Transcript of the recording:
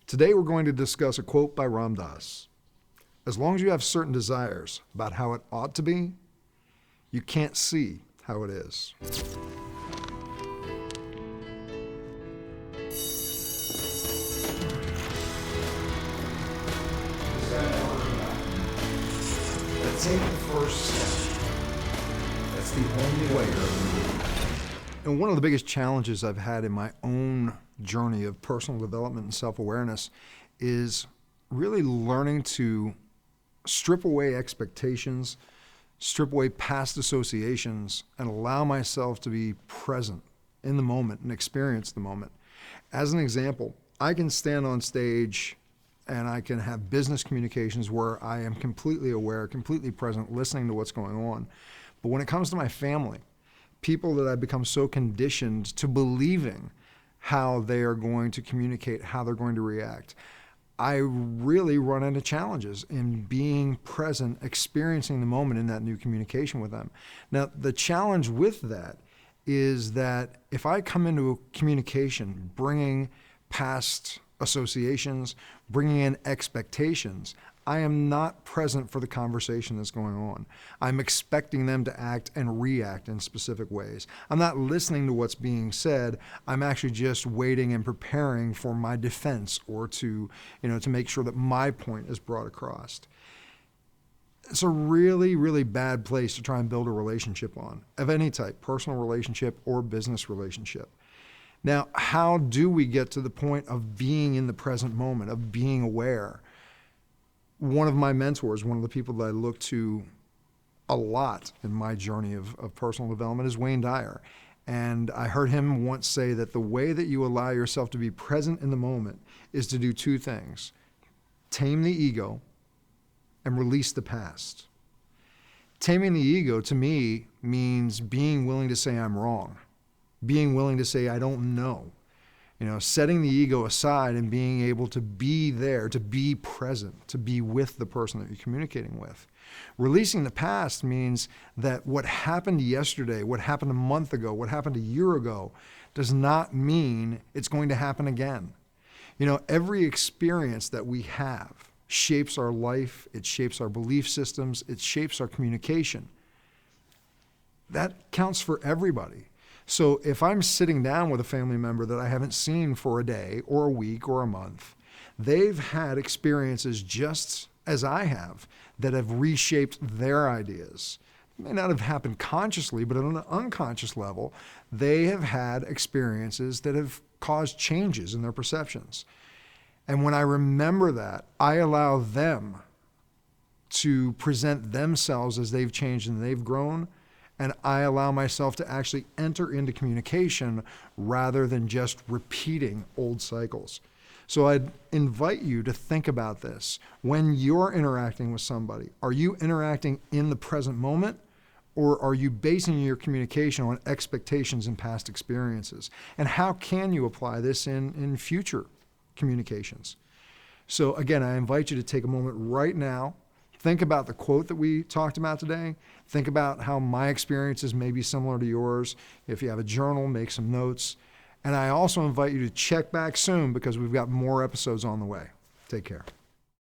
Today we're going to discuss a quote by Ram Dass. As long as you have certain desires about how it ought to be, you can't see how it is. Take the first step. That's the only way. And one of the biggest challenges I've had in my own journey of personal development and self-awareness is really learning to strip away expectations, strip away past associations, and allow myself to be present in the moment and experience the moment. As an example, I can stand on stage and I can have business communications where I am completely aware, completely present, listening to what's going on. But when it comes to my family, people that I've become so conditioned to believing how they are going to communicate, how they're going to react, I really run into challenges in being present, experiencing the moment in that new communication with them. Now, the challenge with that is that if I come into a communication bringing past associations, bringing in expectations, I am not present for the conversation that's going on. I'm expecting them to act and react in specific ways. I'm not listening to what's being said. I'm actually just waiting and preparing for my defense or to make sure that my point is brought across. It's a really, really bad place to try and build a relationship on, of any type, personal relationship or business relationship. Now, how do we get to the point of being in the present moment, of being aware? One of my mentors, one of the people that I look to a lot in my journey of personal development is Wayne Dyer. And I heard him once say that the way that you allow yourself to be present in the moment is to do two things: tame the ego and release the past. Taming the ego to me means being willing to say I'm wrong. Being willing to say, I don't know. Setting the ego aside and being able to be there, to be present, to be with the person that you're communicating with. Releasing the past means that what happened yesterday, what happened a month ago, what happened a year ago, does not mean it's going to happen again. Every experience that we have shapes our life, it shapes our belief systems, it shapes our communication. That counts for everybody. So if I'm sitting down with a family member that I haven't seen for a day or a week or a month, they've had experiences just as I have that have reshaped their ideas. It may not have happened consciously, but on an unconscious level, they have had experiences that have caused changes in their perceptions. And when I remember that, I allow them to present themselves as they've changed and they've grown, and I allow myself to actually enter into communication rather than just repeating old cycles. So I'd invite you to think about this. When you're interacting with somebody, are you interacting in the present moment, or are you basing your communication on expectations and past experiences? And how can you apply this in future communications? So again, I invite you to take a moment right now. Think about the quote that we talked about today. Think about how my experiences may be similar to yours. If you have a journal, make some notes. And I also invite you to check back soon because we've got more episodes on the way. Take care.